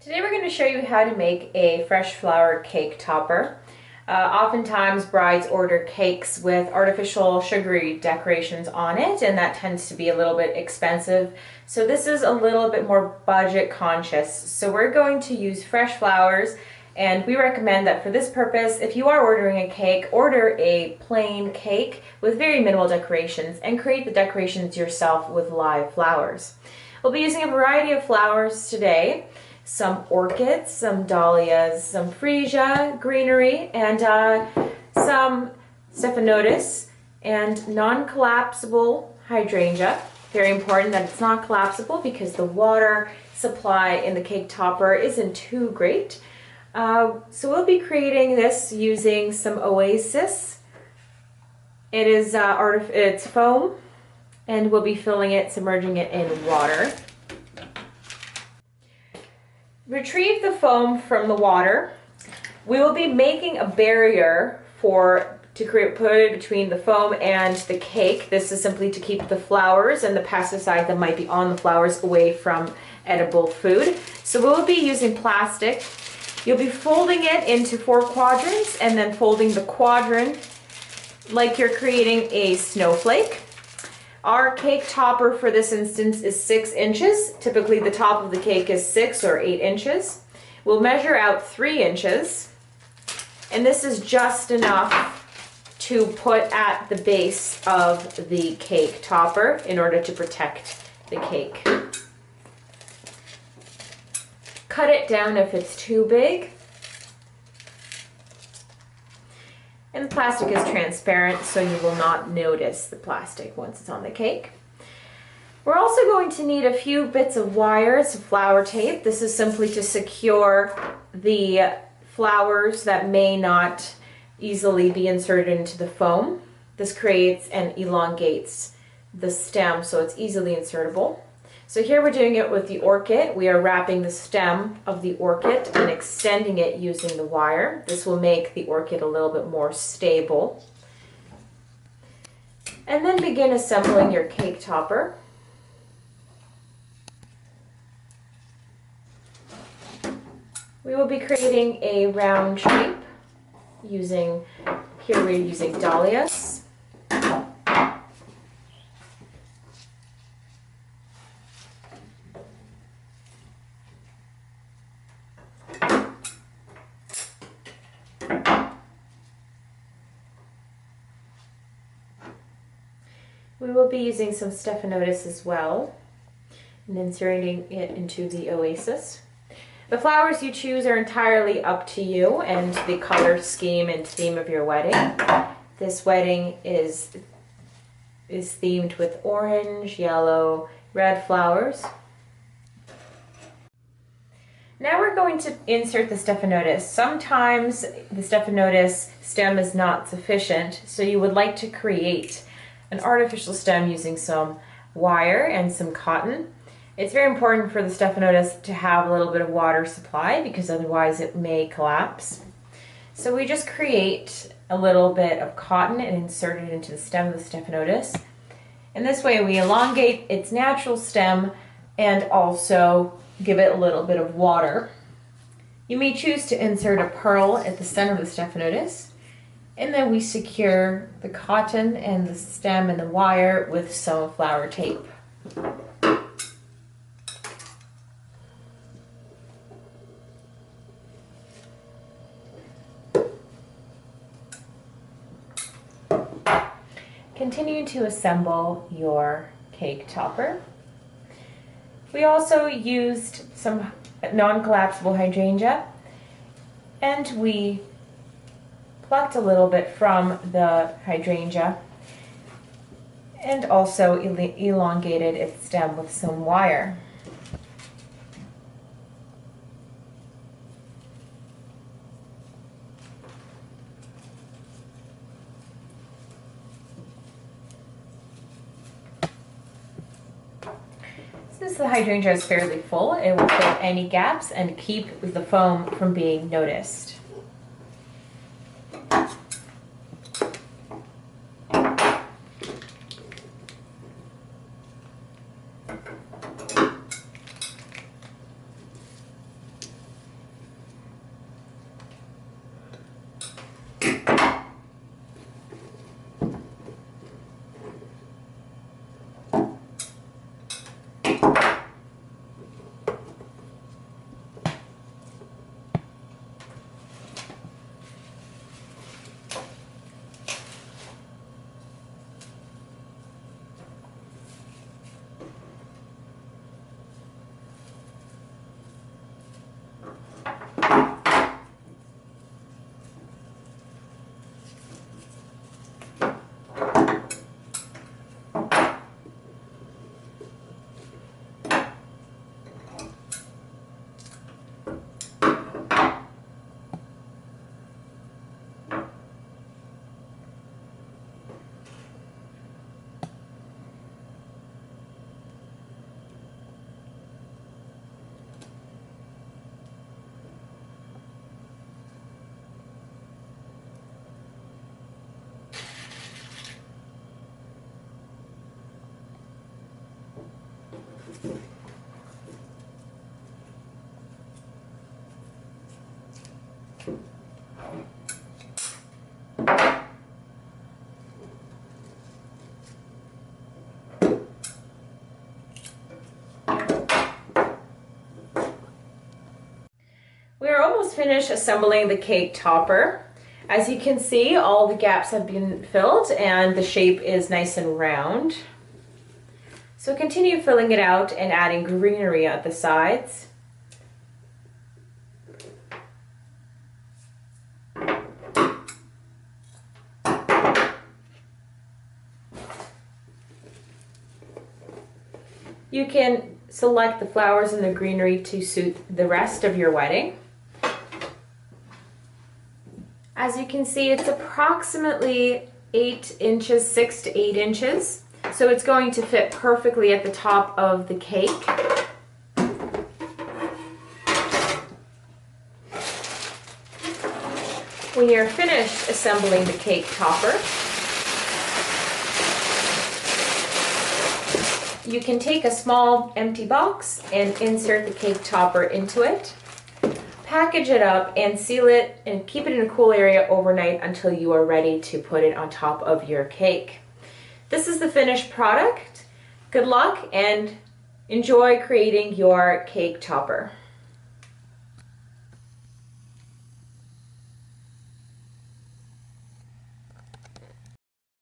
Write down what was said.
Today we're going to show you how to make a fresh flower cake topper. Oftentimes brides order cakes with artificial sugary decorations on it, and that tends to be a little bit expensive. So this is a little bit more budget conscious. So we're going to use fresh flowers, and we recommend that for this purpose, if you are ordering a cake, order a plain cake with very minimal decorations and create the decorations yourself with live flowers. We'll be using a variety of flowers today. Some orchids, some dahlias, some freesia, greenery, and some stephanotis, and non-collapsible hydrangea. Very important that it's not collapsible because the water supply in the cake topper isn't too great. So we'll be creating this using some oasis. It's foam, and we'll be filling it, submerging it in water. Retrieve the foam from the water. We will be making a barrier put it between the foam and the cake. This is simply to keep the flowers and the pesticide that might be on the flowers away from edible food. So we'll be using plastic. You'll be folding it into 4 quadrants and then folding the quadrant like you're creating a snowflake. Our cake topper for this instance is 6 inches. Typically the top of the cake is 6 or 8 inches. We'll measure out 3 inches, and this is just enough to put at the base of the cake topper in order to protect the cake. Cut it down if it's too big. And the plastic is transparent, so you will not notice the plastic once it's on the cake. We're also going to need a few bits of wire, some flower tape. This is simply to secure the flowers that may not easily be inserted into the foam. This creates and elongates the stem so it's easily insertable. So here we're doing it with the orchid. We are wrapping the stem of the orchid and extending it using the wire. This will make the orchid a little bit more stable. And then begin assembling your cake topper. We will be creating a round shape here we're using Dahlias. We will be using some stephanotis as well and inserting it into the oasis. The flowers you choose are entirely up to you and the color scheme and theme of your wedding. This wedding is themed with orange, yellow, red flowers. Now we're going to insert the stephanotis. Sometimes the stephanotis stem is not sufficient, so you would like to create an artificial stem using some wire and some cotton. It's very important for the stephanotis to have a little bit of water supply because otherwise it may collapse. So we just create a little bit of cotton and insert it into the stem of the stephanotis. And this way we elongate its natural stem and also give it a little bit of water. You may choose to insert a pearl at the center of the stephanotis. And then we secure the cotton and the stem and the wire with some flower tape. Continue to assemble your cake topper. We also used some non-collapsible hydrangea, and we plucked a little bit from the hydrangea and also elongated its stem with some wire. Since the hydrangea is fairly full, it will fill any gaps and keep the foam from being noticed. almost finished assembling the cake topper. As you can see, all the gaps have been filled and the shape is nice and round. So continue filling it out and adding greenery at the sides. You can select the flowers and the greenery to suit the rest of your wedding. As you can see, it's approximately 8 inches, 6 to 8 inches. So it's going to fit perfectly at the top of the cake. When you're finished assembling the cake topper, you can take a small empty box and insert the cake topper into it. Package it up and seal it and keep it in a cool area overnight until you are ready to put it on top of your cake. This is the finished product. Good luck and enjoy creating your cake topper.